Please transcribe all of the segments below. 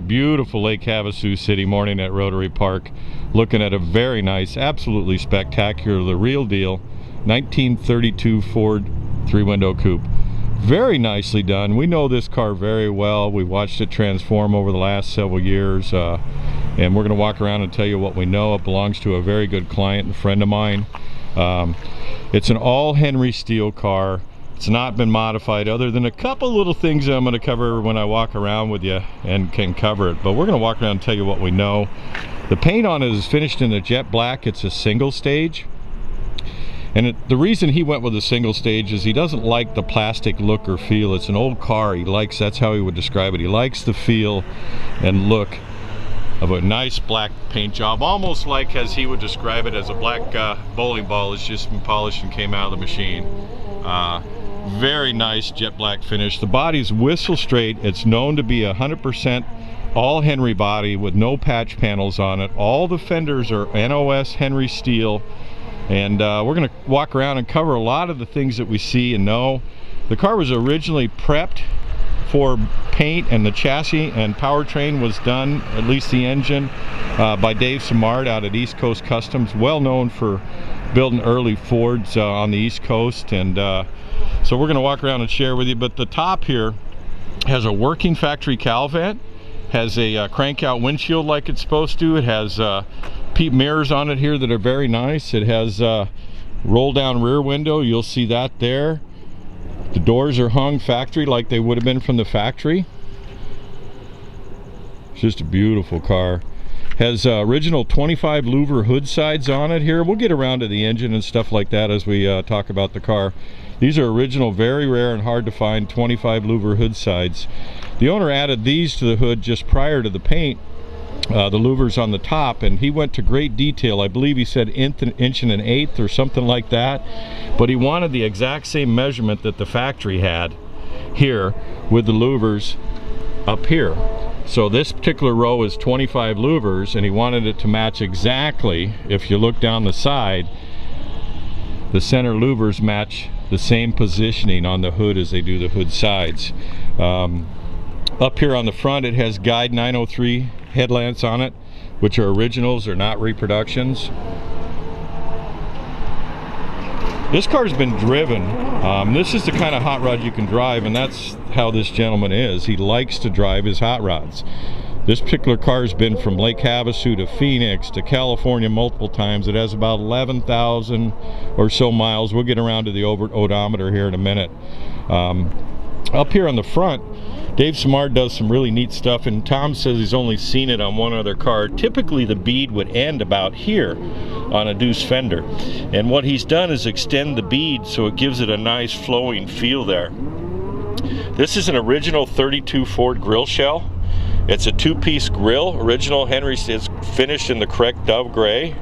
beautiful Lake Havasu City morning at Rotary Park, looking at a very nice, absolutely spectacular, the real deal 1932 Ford 3-window coupe. Very nicely done. We know this car very well. We watched it transform over the last several years, and we're going to walk around and tell you what we know. It belongs to a very good client and friend of mine. It's an all Henry steel car. It's not been modified other than a couple little things that I'm going to cover when I walk around with you and can cover it. But we're going to walk around and tell you what we know. The paint on it is finished in a jet black. It's a single stage. And the reason he went with a single stage is he doesn't like the plastic look or feel. It's an old car. He likes, that's how he would describe it. He likes the feel and look of a nice black paint job, almost like as he would describe it as a black bowling ball has just been polished and came out of the machine. Very nice jet black finish. The body's whistle straight. It's known to be 100% all Henry body with no patch panels on it. All the fenders are NOS Henry steel. And we're going to walk around and cover a lot of the things that we see and know. The car was originally prepped for paint, and the chassis and powertrain was done, at least the engine, by Dave Simard out at East Coast Customs, well known for building early Fords on the East Coast. And so we're going to walk around and share with you. But the top here has a working factory cowl vent, has a crank out windshield like it's supposed to. It has peep mirrors on it here that are very nice. It has roll down rear window. You'll see that there. The doors are hung factory like they would have been from the factory. It's just a beautiful car. Has original 25 louver hood sides on it here. We'll get around to the engine and stuff like that as we talk about the car. These are original, very rare and hard to find 25 louver hood sides. The owner added these to the hood just prior to the paint, the louvers on the top, and he went to great detail. I believe he said inch and an eighth or something like that, but he wanted the exact same measurement that the factory had here with the louvers up here. So this particular row is 25 louvers, and he wanted it to match exactly. If you look down the side, the center louvers match the same positioning on the hood as they do the hood sides. Up here on the front, it has Guide 903 headlamps on it, which are originals, they're not reproductions. This car's been driven. This is the kind of hot rod you can drive, and that's how this gentleman is. He likes to drive his hot rods. This particular car has been from Lake Havasu to Phoenix to California multiple times. It has about 11,000 or so miles. We'll get around to the odometer here in a minute. Up here on the front, Dave Simard does some really neat stuff, and Tom says he's only seen it on one other car. Typically the bead would end about here on a deuce fender, and what he's done is extend the bead so it gives it a nice flowing feel there. This is an original 32 Ford grill shell. It's a two-piece grill, original Henry. It's finished in the correct dove gray.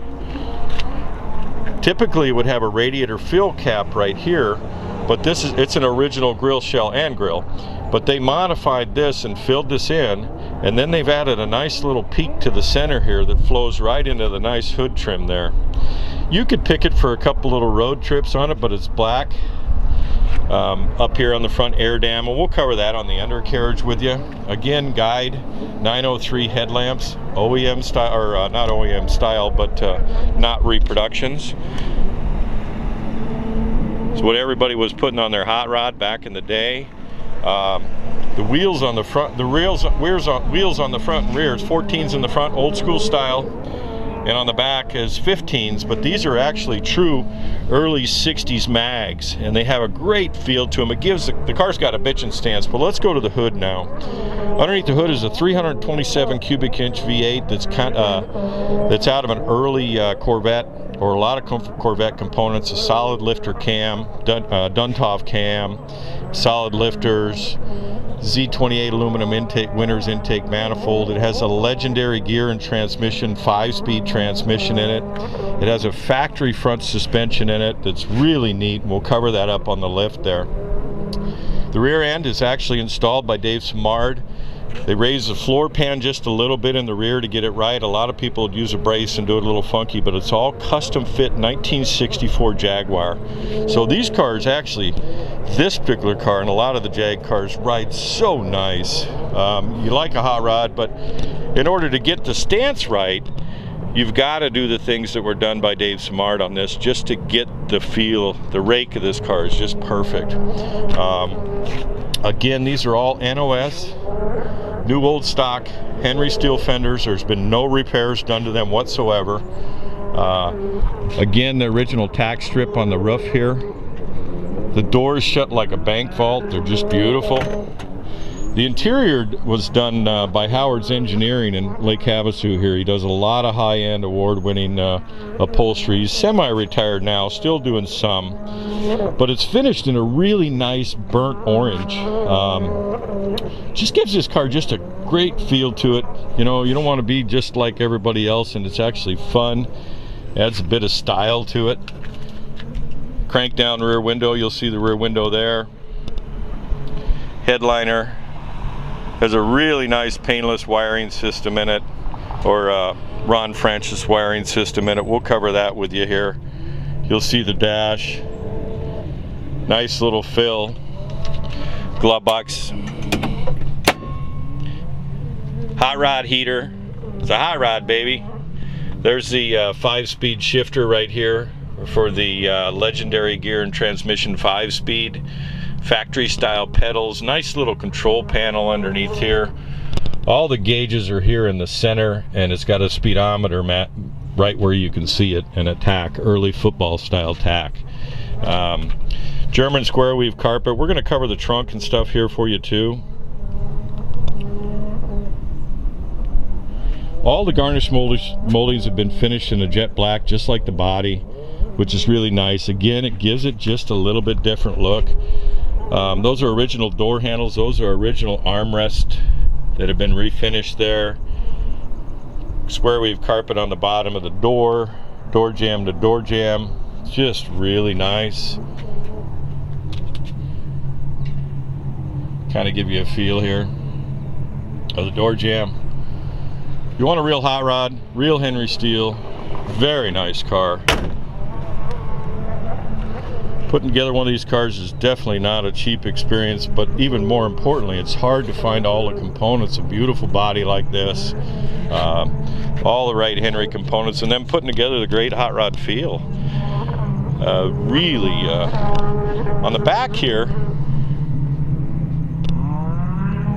Typically it would have a radiator fill cap right here, but it's an original grill shell and grill. But they modified this and filled this in, and then they've added a nice little peak to the center here that flows right into the nice hood trim there. You could pick it for a couple little road trips on it, but it's black. Up here on the front, air dam, and we'll cover that on the undercarriage with you. Again, Guide 903 headlamps, OEM style, or not OEM style, but not reproductions. It's what everybody was putting on their hot rod back in the day. The wheels on the front, wheels on the front and rear is 14s in the front, old school style, and on the back is 15s, but these are actually true early 60s mags, and they have a great feel to them. It gives the car's got a bitchin' stance. But let's go to the hood now. Underneath the hood is a 327 cubic inch V8 that's out of an early Corvette, or a lot of Corvette components. A solid lifter cam, Duntov cam, solid lifters, Z28 aluminum intake, winner's intake manifold. It has a legendary gear and transmission, 5-speed transmission in it. It has a factory front suspension in it that's really neat, and we'll cover that up on the lift there. The rear end is actually installed by Dave Simard. They raise the floor pan just a little bit in the rear to get it right. A lot of people would use a brace and do it a little funky, but it's all custom fit 1964 Jaguar. So these cars actually, this particular car and a lot of the Jag cars ride so nice. You like a hot rod, but in order to get the stance right, you've got to do the things that were done by Dave Simard on this just to get the feel. The rake of this car is just perfect. Again, these are all NOS, new old stock Henry steel fenders. There's been no repairs done to them whatsoever. Again, the original tack strip on the roof here. The doors shut like a bank vault. They're just beautiful. The interior was done by Howard's Engineering in Lake Havasu here. He does a lot of high-end award-winning upholstery. He's semi-retired now, still doing some. But it's finished in a really nice burnt orange. Just gives this car just a great feel to it. You know, you don't want to be just like everybody else, and it's actually fun. Adds a bit of style to it. Crank down rear window, you'll see the rear window there. Headliner. Has a really nice painless wiring system in it, or Ron Francis wiring system in it. We'll cover that with you here. You'll see the dash. Nice little fill. Glove box. Hot rod heater. It's a hot rod, baby. There's the 5-speed shifter right here for the legendary gear and transmission 5-speed. Factory style pedals, nice little control panel underneath here. All the gauges are here in the center, and it's got a speedometer right where you can see it, and a tack, early football style tack. German square weave carpet. We're going to cover the trunk and stuff here for you too. All the garnish moldings have been finished in a jet black, just like the body, which is really nice. Again, it gives it just a little bit different look. Those are original door handles. Those are original armrests that have been refinished there. Square weave carpet on the bottom of the door. Door jamb to door jamb. Just really nice. Kind of give you a feel here of the door jamb. You want a real hot rod, real Henry steel. Very nice car. Putting together one of these cars is definitely not a cheap experience, but even more importantly, it's hard to find all the components. A beautiful body like this, all the right Henry components, and then putting together the great hot rod feel. Really, on the back here,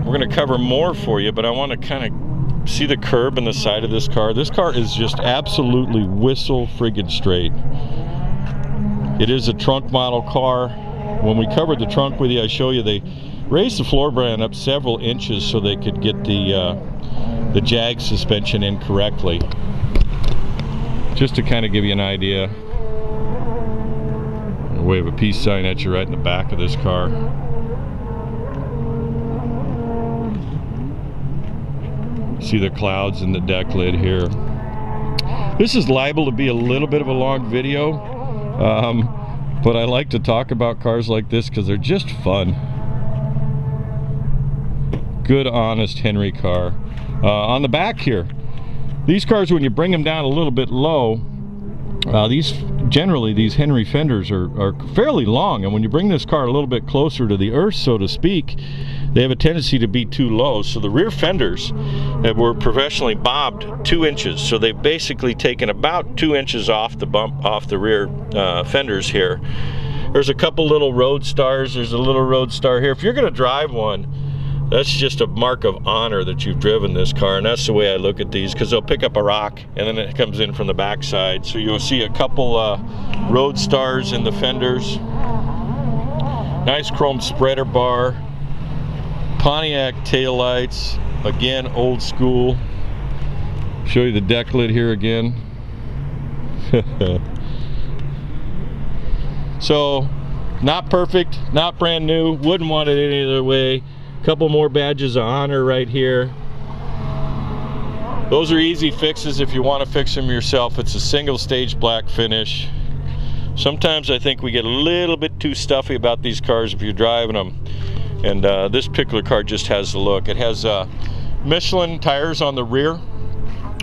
we're going to cover more for you, but I want to kind of see the curb in the side of this car. This car is just absolutely whistle friggin' straight. It is a trunk model car. When we covered the trunk with you, I show you they raised the floor pan up several inches so they could get the Jag suspension in correctly. Just to kind of give you an idea. I'll wave a peace sign at you right in the back of this car. See the clouds in the deck lid here. This is liable to be a little bit of a long video. But I like to talk about cars like this because they're just fun. Good, honest Henry car. On the back here, these cars, when you bring them down a little bit low, generally these Henry fenders are fairly long, and when you bring this car a little bit closer to the earth, so to speak, they have a tendency to be too low. So the rear fenders were professionally bobbed 2 inches. So they've basically taken about 2 inches off the bump, off the rear fenders here. There's a couple little road stars. There's a little road star here. If you're going to drive one, that's just a mark of honor that you've driven this car, and that's the way I look at these, because they'll pick up a rock and then it comes in from the backside. So you'll see a couple road stars in the fenders. Nice chrome spreader bar. Pontiac taillights, again old school. Show you the deck lid here again. So, not perfect, not brand new, wouldn't want it any other way. Couple more badges of honor right here. Those are easy fixes if you want to fix them yourself. It's a single stage black finish. Sometimes I think we get a little bit too stuffy about these cars if you're driving them. And this particular car just has the look. It has Michelin tires on the rear.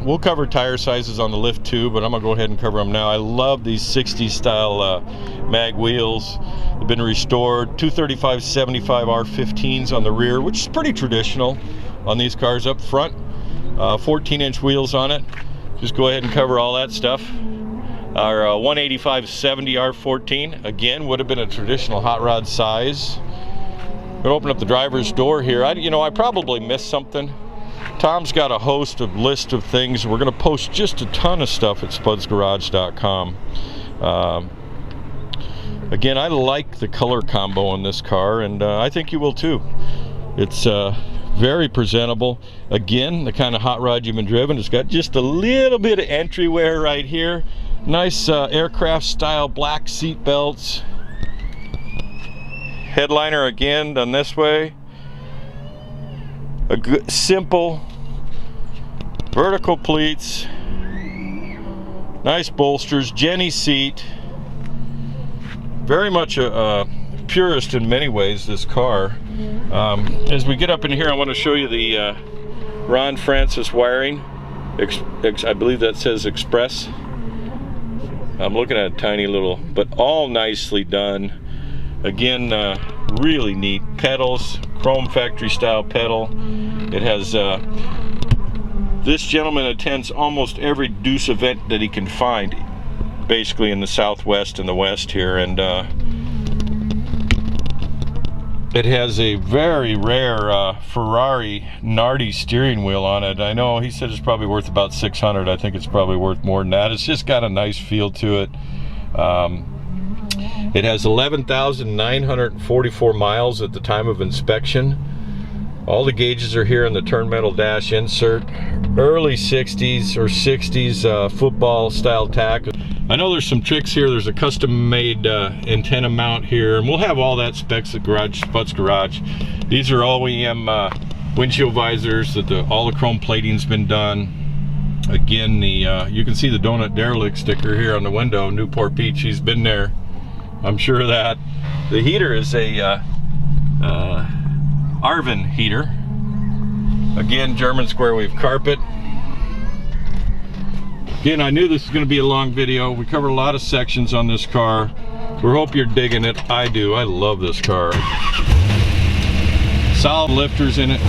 We'll cover tire sizes on the lift too, but I'm gonna go ahead and cover them now. I love these 60s style mag wheels. They've been restored. 235/75 R15s on the rear, which is pretty traditional on these cars. Up front, 14-inch wheels on it. Just go ahead and cover all that stuff. Our 185/70 R14, again, would have been a traditional hot rod size. I'm gonna open up the driver's door here. I probably missed something. Tom's got a list of things. We're going to post just a ton of stuff at spudsgarage.com. Again, I like the color combo on this car, and I think you will too. It's very presentable. Again, the kind of hot rod you've been driven. It's got just a little bit of entry wear right here. Nice aircraft style black seat belts. Headliner again done this way. A good, simple vertical pleats, nice bolsters, Jenny seat. Very much a purist in many ways, this car. As we get up in here, I want to show you the Ron Francis wiring. I believe that says Express. I'm looking at a tiny little, but all nicely done. Again, really neat pedals, chrome factory style pedal. It has this gentleman attends almost every deuce event that he can find, basically in the Southwest and the West here, and it has a very rare Ferrari Nardi steering wheel on it. I know he said it's probably worth about $600. I think it's probably worth more than that. It's just got a nice feel to it. It has 11,944 miles at the time of inspection. All the gauges are here in the turn metal dash insert. Early 60s or 60s football style tack. I know there's some tricks here. There's a custom made antenna mount here, and we'll have all that specs at Spuds Garage. These are OEM windshield visors that all the chrome plating's been done. Again, you can see the Donut Derelict sticker here on the window. Newport Beach, he's been there. I'm sure of that. The heater is a Arvin heater. Again, German square wave carpet. Again, I knew this was going to be a long video. We covered a lot of sections on this car. We hope you're digging it. I do. I love this car. Solid lifters in it.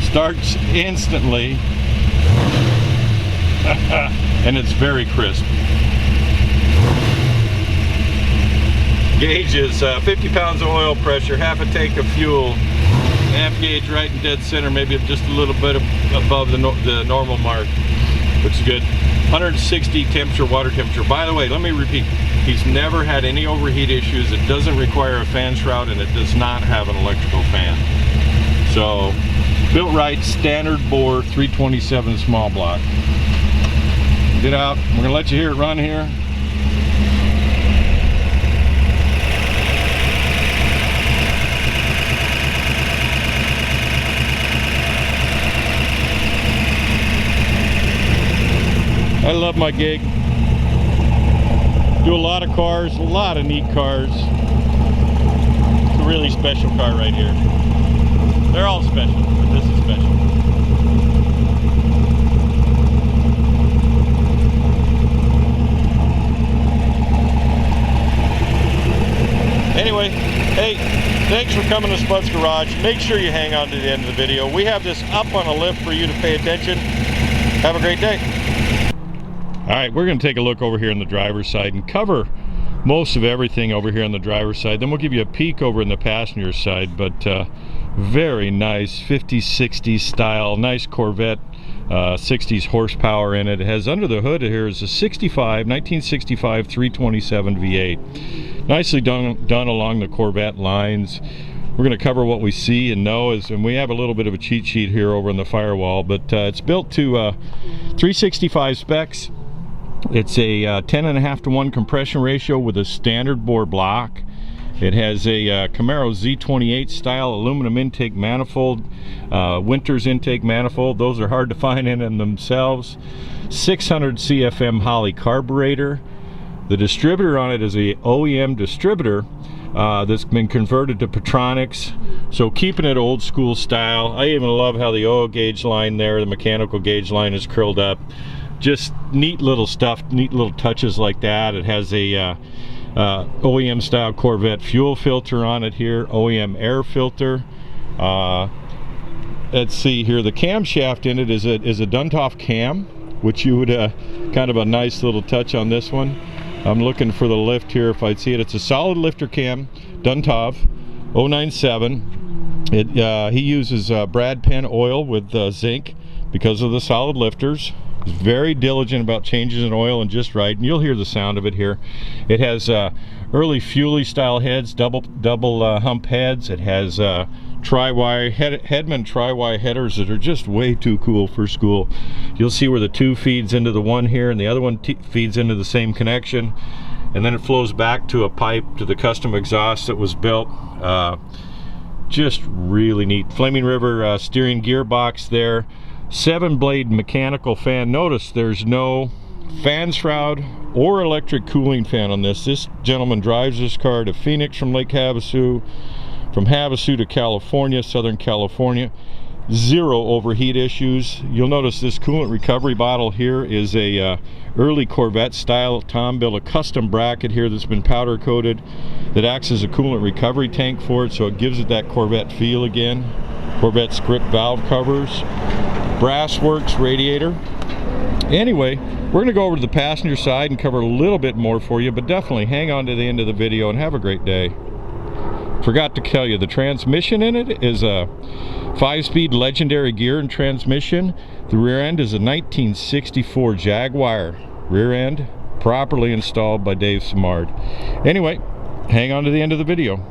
Starts instantly. And it's very crisp. Gauge is 50 pounds of oil pressure, half a tank of fuel. Amp gauge right in dead center, maybe just a little bit above the normal mark, which is good. 160 temperature, water temperature. By the way, let me repeat, he's never had any overheat issues. It doesn't require a fan shroud, and it does not have an electrical fan. So, built right, standard bore, 327 small block. Get out, we're gonna let you hear it run here. I love my gig. Do a lot of cars, a lot of neat cars. It's a really special car right here. They're all special, but this is special. Anyway, hey, thanks for coming to Spuds Garage. Make sure you hang on to the end of the video. We have this up on a lift for you to pay attention. Have a great day. All right, we're going to take a look over here on the driver's side and cover most of everything over here on the driver's side. Then we'll give you a peek over in the passenger side, but very nice 50s, 60s style, nice Corvette, 60s horsepower in it. It has under the hood here is a 1965 327 V8. Nicely done along the Corvette lines. We're going to cover what we see and know, and we have a little bit of a cheat sheet here over in the firewall, but it's built to 365 specs. It's a 10.5 to 1 compression ratio with a standard bore block. It has a Camaro Z28 style aluminum intake manifold, Winters intake manifold. Those are hard to find in themselves. 600 CFM Holley carburetor. The distributor on it is a OEM distributor that's been converted to Patronics, so keeping it old school style. I even love how the oil gauge line there, the mechanical gauge line, is curled up. Just neat little stuff, neat little touches like that. It has a OEM style Corvette fuel filter on it here, OEM air filter. Let's see here, the camshaft in it is a Duntov cam, which you would kind of a nice little touch on this one. I'm looking for the lift here if I'd see it. It's a solid lifter cam, Duntov 097. He uses Brad Penn oil with zinc because of the solid lifters. He's very diligent about changing an oil and just right, and you'll hear the sound of it here. It has early Fuelie style heads, double hump heads. It has tri-wire Headman tri-wire headers that are just way too cool for school. You'll see where the two feeds into the one here and the other one feeds into the same connection, and then it flows back to a pipe to the custom exhaust that was built. Just really neat. Flaming River steering gearbox there. 7-blade mechanical fan. Notice there's no fan shroud or electric cooling fan on this. This gentleman drives this car to Phoenix from Lake Havasu, from Havasu to California, Southern California. Zero overheat issues. You'll notice this coolant recovery bottle here is a early Corvette style. Tom built a custom bracket here that's been powder coated that acts as a coolant recovery tank for it, so it gives it that Corvette feel again. Corvette script valve covers, brass works radiator. Anyway, we're going to go over to the passenger side and cover a little bit more for you, but definitely hang on to the end of the video and have a great day. Forgot to tell you, the transmission in it is a 5-speed legendary gear and transmission. The rear end is a 1964 Jaguar rear end, properly installed by Dave Simard. Anyway, hang on to the end of the video.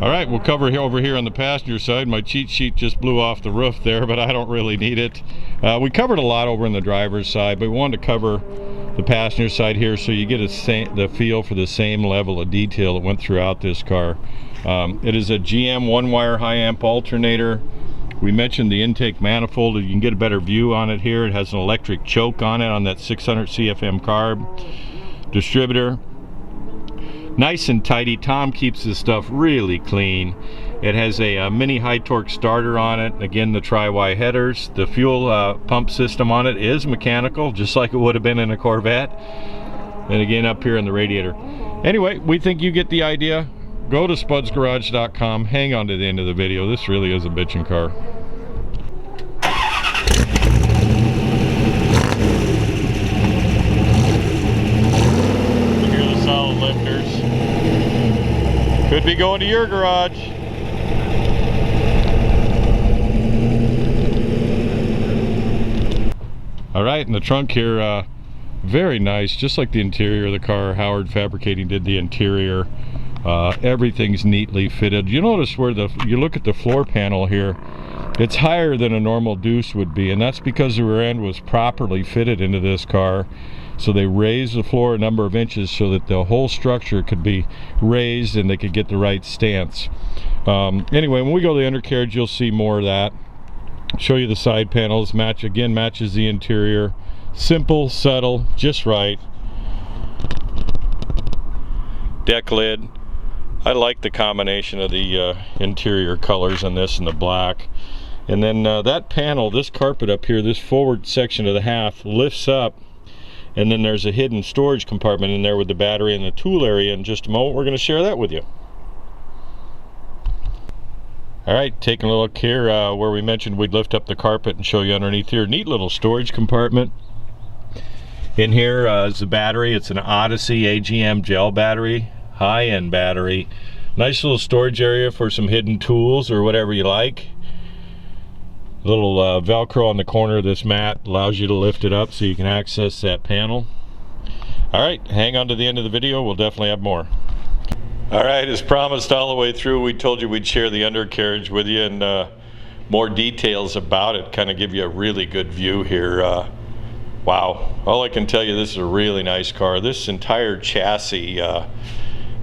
Alright, we'll cover over here on the passenger side. My cheat sheet just blew off the roof there, but I don't really need it. We covered a lot over on the driver's side, but we wanted to cover the passenger side here so you get the feel for the same level of detail that went throughout this car. It is a GM 1-wire high amp alternator. We mentioned the intake manifold. You can get a better view on it here. It has an electric choke on it on that 600 CFM carb. Distributor. Nice and tidy. Tom keeps this stuff really clean. It has a mini high torque starter on it. Again, the tri-wire headers. The fuel pump system on it is mechanical, just like it would have been in a Corvette. And again, up here in the radiator. Anyway, we think you get the idea. Go to spudsgarage.com. Hang on to the end of the video. This really is a bitchin' car. You hear the solid lifters. Could be going to your garage. Alright, in the trunk here, very nice, just like the interior of the car. Howard Fabricating did the interior. Everything's neatly fitted. You notice where you look at the floor panel here, it's higher than a normal Deuce would be, and that's because the rear end was properly fitted into this car. So they raised the floor a number of inches so that the whole structure could be raised and they could get the right stance. Anyway, when we go to the undercarriage, you'll see more of that. Show you the side panels. Matches the interior. Simple, subtle, just right. Deck lid. I like the combination of the interior colors on this and the black. And then that panel, this carpet up here, this forward section of the half lifts up, and then there's a hidden storage compartment in there with the battery and the tool area. In just a moment, we're going to share that with you. Alright, taking a look here where we mentioned we'd lift up the carpet and show you underneath here. Neat little storage compartment. In here is the battery. It's an Odyssey AGM gel battery, high-end battery. Nice little storage area for some hidden tools or whatever you like. Little Velcro on the corner of this mat allows you to lift it up so you can access that panel. Alright, hang on to the end of the video. We'll definitely have more. Alright, as promised all the way through, we told you we'd share the undercarriage with you and more details about it, kind of give you a really good view here. Wow, all I can tell you, this is a really nice car. This entire chassis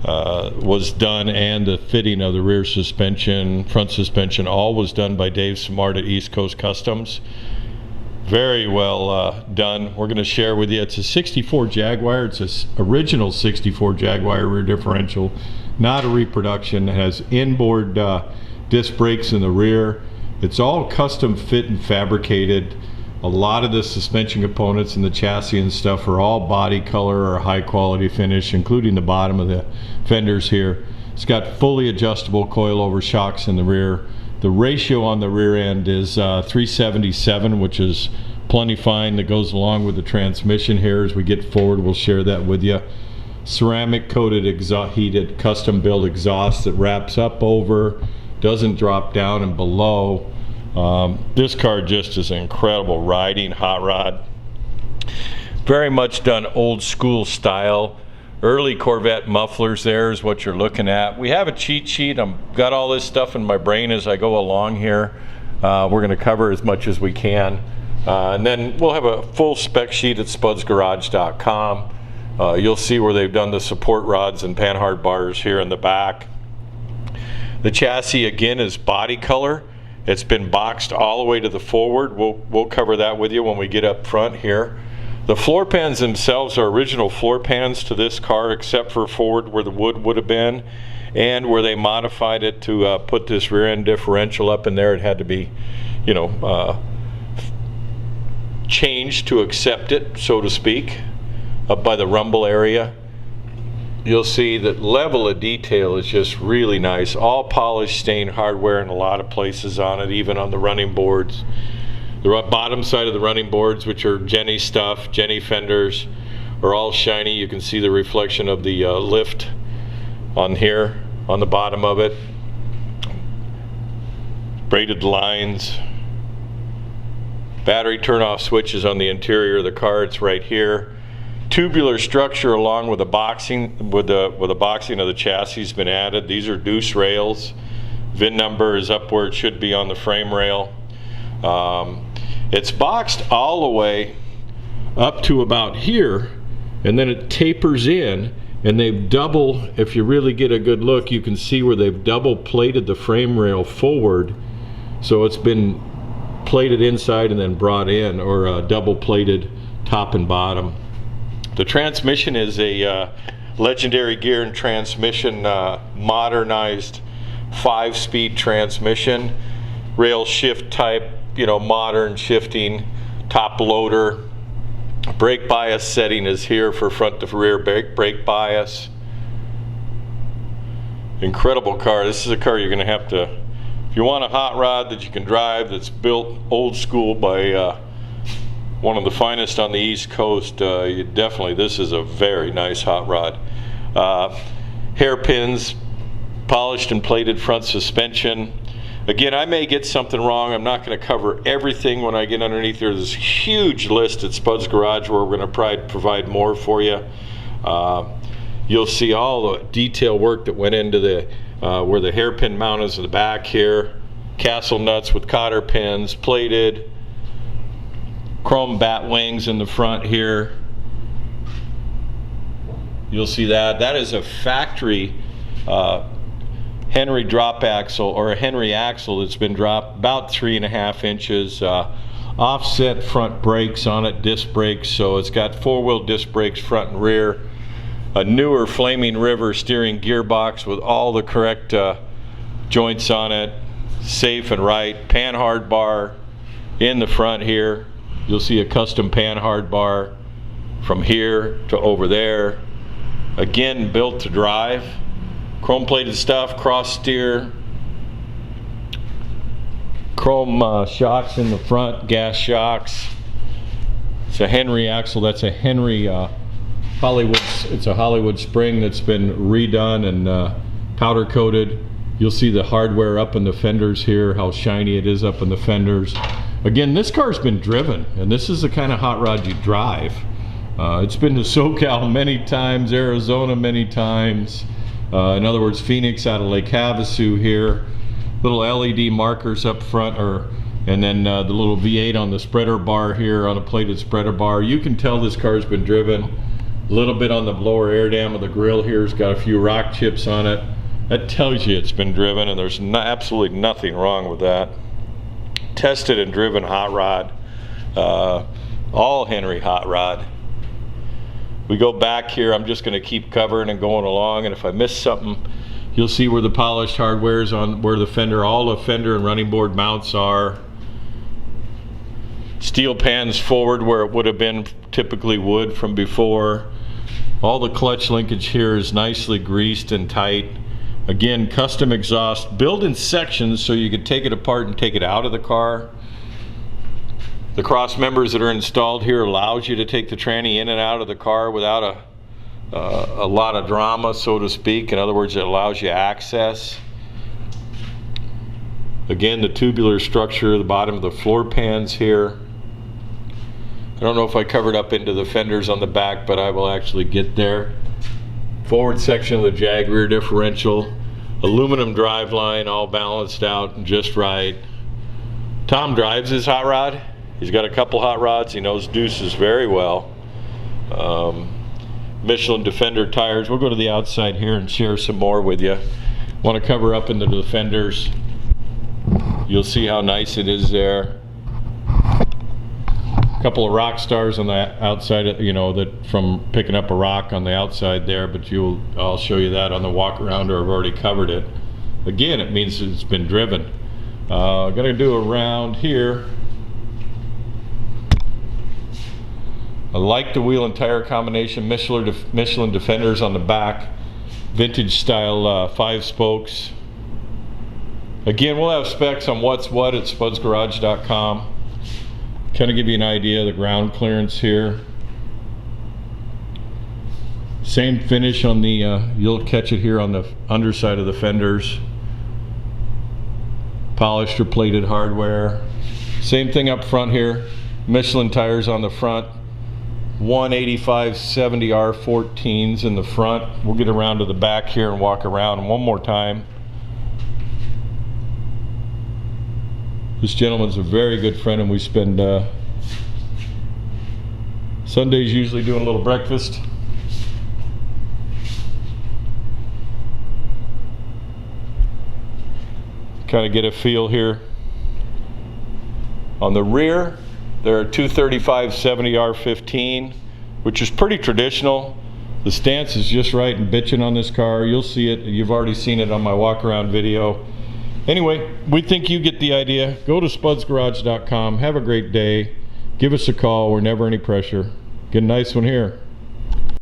was done, and the fitting of the rear suspension, front suspension, all was done by Dave Simard at East Coast Customs. Very well done. We're going to share with you, it's a 64 Jaguar. It's an original 64 Jaguar rear differential, not a reproduction. It has inboard disc brakes in the rear. It's all custom fit and fabricated. A lot of the suspension components and the chassis and stuff are all body color or high quality finish, including the bottom of the fenders here. It's got fully adjustable coilover shocks in the rear. The ratio on the rear end is 377, which is plenty fine. That goes along with the transmission here. As we get forward, we'll share that with you. Ceramic coated heated custom built exhaust that wraps up over, doesn't drop down and below. This car just is incredible riding hot rod. Very much done old school style. Early Corvette mufflers there is what you're looking at. We have a cheat sheet. I've got all this stuff in my brain as I go along here. We're going to cover as much as we can. And then we'll have a full spec sheet at spudsgarage.com. You'll see where they've done the support rods and panhard bars here in the back. The chassis again is body color. It's been boxed all the way to the forward. We'll cover that with you when we get up front here. The floor pans themselves are original floor pans to this car, except for forward where the wood would have been, and where they modified it to put this rear end differential up in there. It had to be, you know, changed to accept it, so to speak, up by the rumble area. You'll see that level of detail is just really nice. All polished stained hardware in a lot of places on it, even on the running boards. The bottom side of the running boards, which are Jenny stuff, Jenny fenders, are all shiny. You can see the reflection of the lift on here, on the bottom of it. Braided lines. Battery turn-off switches on the interior of the car. It's right here. Tubular structure along with the boxing, with the boxing of the chassis has been added. These are deuce rails. VIN number is up where it should be on the frame rail. It's boxed all the way up to about here, and then it tapers in, and they've double, if you really get a good look, you can see where they've double plated the frame rail forward. So it's been plated inside and then brought in, or double plated top and bottom. The transmission is a legendary gear and transmission, modernized 5-speed transmission, rail shift type, you know, modern shifting, top loader. Brake bias setting is here for front to rear brake bias. Incredible car. This is a car you're going to have to, if you want a hot rod that you can drive, that's built old school by one of the finest on the East Coast, this is a very nice hot rod. Hairpins, polished and plated front suspension. Again, I may get something wrong. I'm not going to cover everything when I get underneath. There's this huge list at Spud's Garage where we're going to provide more for you. You'll see all the detail work that went into the where the hairpin mount is in the back here. Castle nuts with cotter pins, plated. Chrome bat wings in the front here. You'll see that. That is a factory Henry drop axle, or a Henry axle that's been dropped about 3.5 inches. Offset front brakes on it, disc brakes, so it's got 4-wheel disc brakes front and rear. A newer Flaming River steering gearbox with all the correct joints on it. Safe and right. Panhard bar in the front here. You'll see a custom panhard bar from here to over there. Again, built to drive. Chrome plated stuff, cross steer, chrome shocks in the front, gas shocks. It's a Henry axle. That's a Henry Hollywood. It's a Hollywood spring that's been redone and powder coated. You'll see the hardware up in the fenders here, how shiny it is up in the fenders. Again, this car's been driven, and this is the kind of hot rod you drive. It's been to SoCal many times, Arizona many times. In other words, Phoenix out of Lake Havasu here. Little LED markers up front, and then the little V8 on the spreader bar here, on a plated spreader bar. You can tell this car's been driven. A little bit on the blower air dam of the grill here. It's got a few rock chips on it. That tells you it's been driven, and there's absolutely nothing wrong with that. Tested and driven hot rod. All Henry hot rod. We go back here. I'm just going to keep covering and going along, and if I miss something, You'll see where the polished hardware is on, where the fender, all the fender and running board mounts are. Steel pans forward where it would have been typically wood from before. All the clutch linkage here is nicely greased and tight. Again, custom exhaust, built in sections so you could take it apart and take it out of the car. The cross members that are installed here allows you to take the tranny in and out of the car without a lot of drama, so to speak. In other words, it allows you access. Again, the tubular structure, the bottom of the floor pans here. I don't know if I covered up into the fenders on the back, but I will actually get there. Forward section of the Jaguar differential. Aluminum drive line, all balanced out and just right. Tom drives his hot rod. He's got a couple hot rods. He knows deuces very well. Michelin Defender tires. We'll go to the outside here and share some more with you. Want to cover up into the fenders. You'll see how nice it is there. A couple of rock stars on the outside, you know, that from picking up a rock on the outside there, but I'll show you that on the walk around, or I've already covered it. Again, it means it's been driven. Gonna do a round here. I like the wheel and tire combination. Michelin Defenders on the back, vintage style 5 spokes. Again, we'll have specs on what's what at spudsgarage.com. Kind of give you an idea of the ground clearance here. Same finish on the, you'll catch it here on the underside of the fenders. Polished or plated hardware. Same thing up front here. Michelin tires on the front. 185/70 R14s in the front. We'll get around to the back here and walk around one more time. This gentleman's a very good friend, and we spend Sundays usually doing a little breakfast. Kind of get a feel here. On the rear, there are 235/70 R15, which is pretty traditional. The stance is just right and bitching on this car. You'll see it. You've already seen it on my walk around video. Anyway, we think you get the idea. Go to spudsgarage.com. Have a great day. Give us a call. We're never any pressure. Get a nice one here.